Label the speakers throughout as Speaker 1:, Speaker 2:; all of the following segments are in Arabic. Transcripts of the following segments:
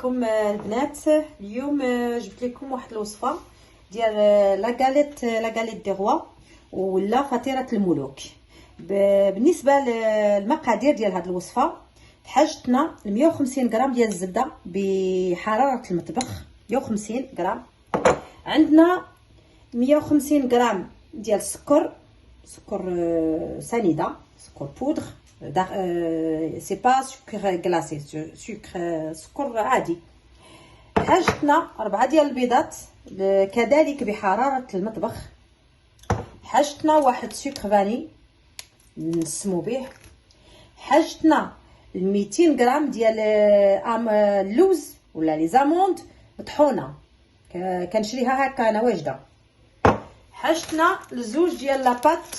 Speaker 1: عليكم البنات. اليوم جبت لكم واحد الوصفه ديال لا دي روا ولا فطيره الملوك. بالنسبه للمقادير ديال هذه الوصفه، حاجتنا 150 غرام ديال الزبده بحراره المطبخ، 150 غرام. عندنا 150 غرام ديال سكر سنيده، سكر بودر، سي با سكر غلاسي، سكر عادي. حاجتنا 4 ديال البيضات كذلك بحراره المطبخ. حاجتنا واحد سكر فاني نسمو به. حاجتنا 200 غرام ديال اللوز ولا لي زاموند مطحونه، كنشريها هكا انا واجده. حاجتنا لزوج ديال لاباط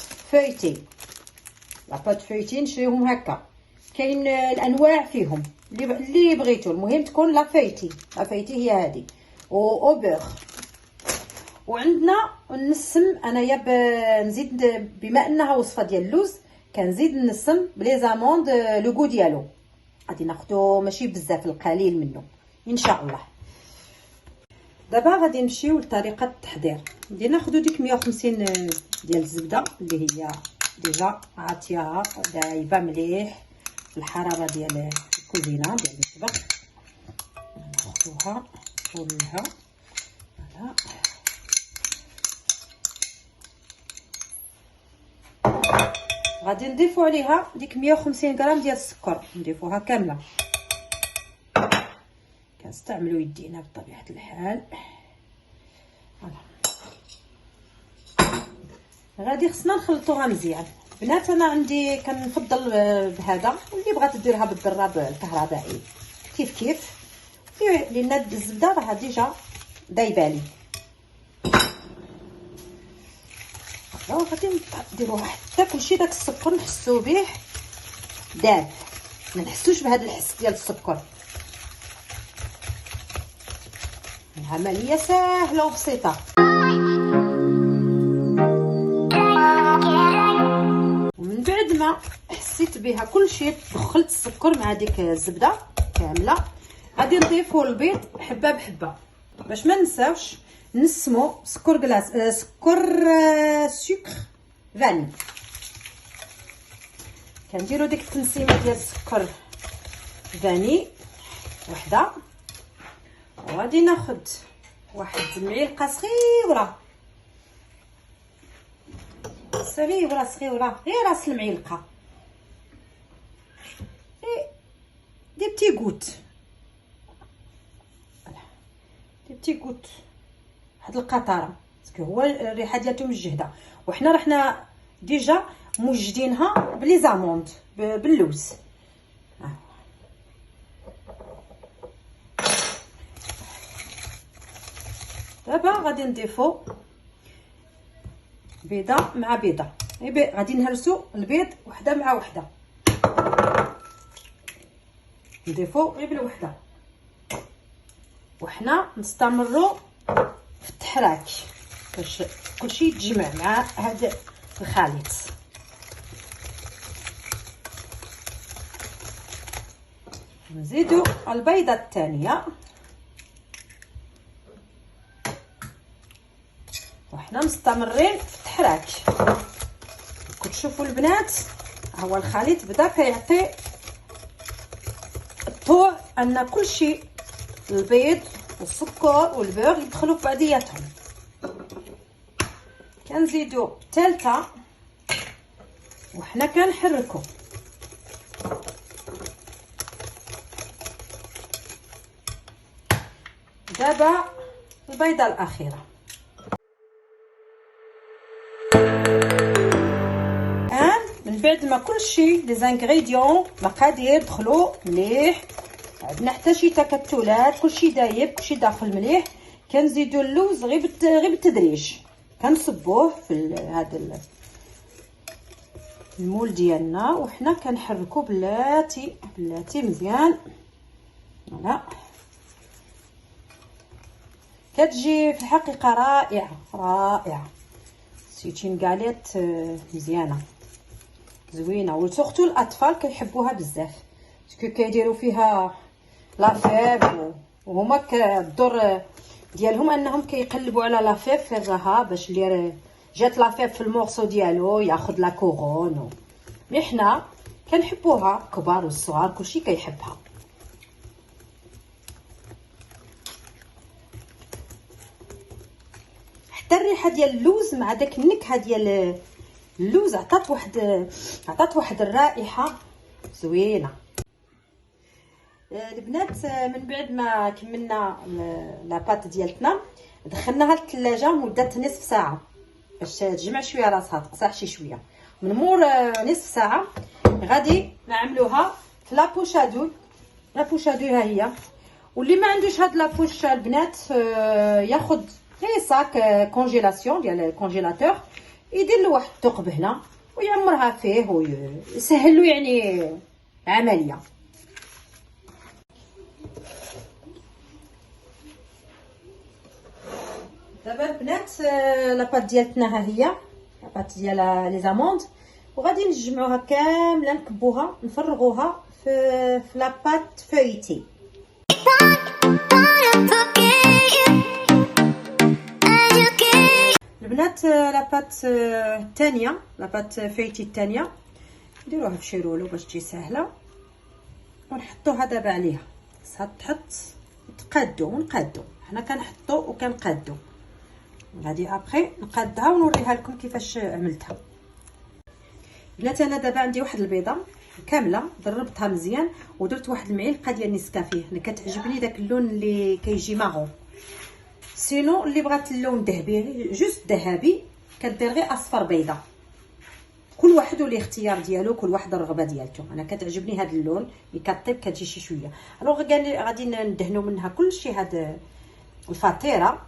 Speaker 1: فويتي نشريهم هكا، كاين الانواع فيهم اللي بغيتو، المهم تكون لا فويتي هي هذه او بور. وعندنا النسم، انايا نزيد بما انها وصفه ديال اللوز كنزيد النسم بلي زاموند لو غو ديالو، غادي ناخذو ماشي بزاف، القليل منه ان شاء الله. دابا غادي نمشيو لطريقه التحضير. غادي ناخذ ديك 150 ديال الزبده اللي هي ديجا عاطياها دايبه مليح في الحراره ديال الكوزينه ديال المطبخ. ناخذوها كلها فوالا. غادي نضيفو عليها ديك 150 غرام ديال السكر، نضيفوها كامله. كنستعملوا يدينا بطبيعه الحال. غادي خصنا نخلطوها مزيان. بنات انا عندي كنفضل بهذا، واللي بغات ديرها بالضراب الكهربائي كيف لان الزبده راه ديجا دايبالي. غادي نديروها حتى كلشي داك السكر نحسو به داب، ما نحسوش بهذا الحس ديال السكر. العمليه سهله وبسيطه. ومن بعد ما حسيت بها كلشي، دخلت السكر مع ديك الزبده كامله، غادي نضيفوا البيض حبه بحبه باش ما ننساوش نسمو سكر فاني. كنديروا ديك التنسيمه ديال السكر فاني وحده، وغادي ناخذ واحد معلقه صغيره غير راس المعلقه، دي بتي غوت واحد القطره، باسكو هو الريحه ديالته مجهده، وحنا رحنا ديجا موجدينها بلي زاموند باللوز. دابا غادي نضيفو بيضه مع بيضه، غادي نهرسو البيض وحده مع وحده، نضيفو غير بالوحده، وحنا نستمروا في التحراك باش كلشي يتجمع مع هذا الخليط. نزيدو البيضه الثانيه، وحنا مستمرين في التحراك. كتشوفوا البنات هو الخليط بدا كيعطي الضوء ان كلشي البيض والسكر والبور يدخلوا في بعضياتهم. كنزيدو الثالثه وحنا كنحركو. دابا البيضه الاخيره. من بعد ما كلشي لي زانغريديون مقادير دخلوا مليح، عندنا حتى شي تكتلات، كلشي دايب، كلشي داخل مليح، كنزيدوا اللوز غير بالتدريج، كنصبوه في هذا المول ديالنا، وحنا كنحركو بلاتي مزيان. فوالا كتجي في الحقيقه رائعه سيتين غاليت مزيانه زوينه، وسورتو الاطفال كيحبوها بزاف باسكو كيديروا فيها لافيف وهما الدور ديالهم انهم كيقلبوا على لافيف في الرها باش اللي جات لافيف في المورسو ديالو ياخذ لا كورون. مي حنا كنحبوها، الكبار والصغار كلشي كيحبها. حتى الريحه ديال اللوز مع داك النكهه ديال اللوز عطات واحد الرائحه زوينه. البنات من بعد ما كملنا لاباط ديالتنا دخلناها للثلاجه مده نصف ساعه باش تجمع شويه راسها، تقصح شي شويه. من مور نصف ساعه غادي نعملوها في لابوشادو. لابوشادو ها هي. واللي ما عندوش هاد لابوش البنات ياخذ هي صاك كونجيلاسيون ديال الكونجيلاتور، يدير له واحد الثقب هنا ويعمرها فيه ويسهل له يعني العمليه. دابا البنات لاباط ديالتنا ها هي، لاباط ديال لي زاموند، وغادي نجمعوها كامله نكبوها نفرغوها في لاباط فويتي. البنات لاباط الثانيه، لاباط فويتي الثانيه نديروها في شيرولو باش تجي سهله ونحطوها دابا عليها. خصها تحط ونقادو، حنا كنحطو وكنقادو. غادي ابخي نقادها ونوريها لكم كيفاش عملتها. بنات انا دابا عندي واحد البيضه كامله ضربتها مزيان ودرت واحد المعلقه ديال نسكافيه. انا كتعجبني داك اللون اللي كيجي ماغون. سينو اللي بغات اللون ذهبي جوست ذهبي كدير غير اصفر بيضه. كل واحد والاختيار ديالو، كل واحد الرغبه ديالته. انا كتعجبني هذا اللون اللي كطيب كتجي شي شويه. الوغ غادي ندهنوا منها كلشي هاد الفطيره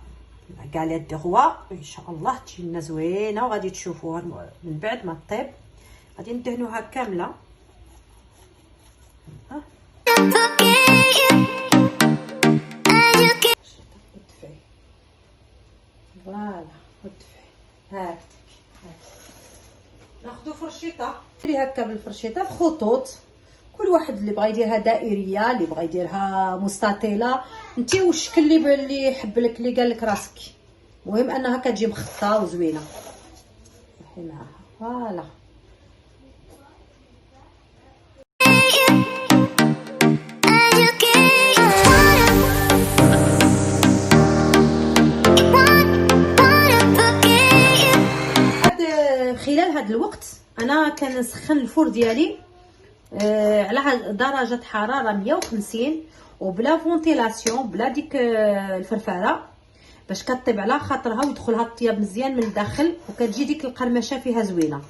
Speaker 1: غاليت دو روا ان شاء الله تجي لنا زوينه وغادي تشوفوها من بعد ما طيب. غادي ندهنوها كامله. فوالا ودفعي هاك ناخذ فرشيطه اللي هكا بالفرشيطه بخطوط. كل واحد اللي بغى يديرها دائريه، اللي بغى يديرها مستطيله، انت والشكل اللي يحب لك، اللي قال لك راسك. المهم انها كتجي مخططه وزوينه. روحي معاها فوالا. خلال هذا الوقت انا كنسخن الفور ديالي على درجه حراره 150 وبلا فونتيلاسيون، بلا ديك الفرفاره، باش كطيب على خاطرها ويدخلها الطياب مزيان من الداخل وكتجي ديك القرمشه فيها زوينه.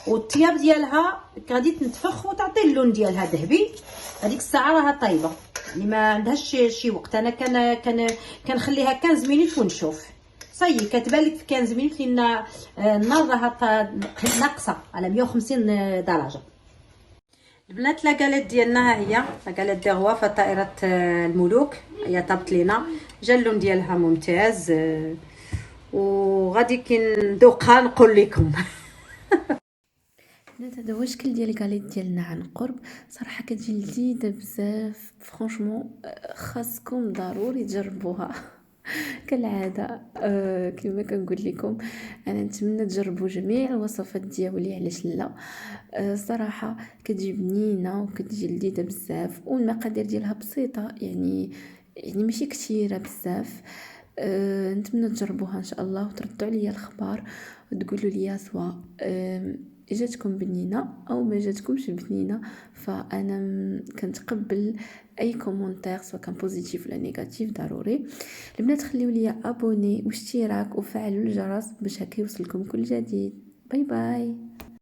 Speaker 1: والطياب ديالها غادي تنتفخ وتعطي اللون ديالها ذهبي. هذيك الساعه راها طايبه، يعني ما عندهاش شي وقت. انا كنخليها 15 مينوت ونشوف صاي كتبان لك في 15 مينوت لان النار راها ناقصه على 150 درجه. البنات لاكاليت ديالنا ها هي، لاكاليت دي روا فطائره الملوك. هي طابت لينا، جا اللون ديالها ممتاز وغادي كي ندوقها نقول لكم.
Speaker 2: بنات هذا هو الشكل ديال الكاليت ديالنا عن قرب. صراحه كتجي لذيذه بزاف، فرانشمون خاصكم ضروري تجربوها. كالعاده كما كنقول لكم انا نتمنى تجربوا جميع الوصفات ديالي، علاش لا. صراحه كتجي بنينه وكتجي لذيذه بزاف، والمقادير ديالها بسيطه، يعني ماشي كثيره بزاف. نتمنى تجربوها ان شاء الله وتردوا عليا الخبر وتقولوا لي سواء جاتكم بنينه او ما جاتكمش بنينه. فانا كنتقبل اي كومونتير سواء كان بوزيتيف ولا نيجاتيف. ضروري البنات خليوا لي ابوني واشتراك وفعلوا الجرس باش هكا يوصلكم كل جديد. باي باي.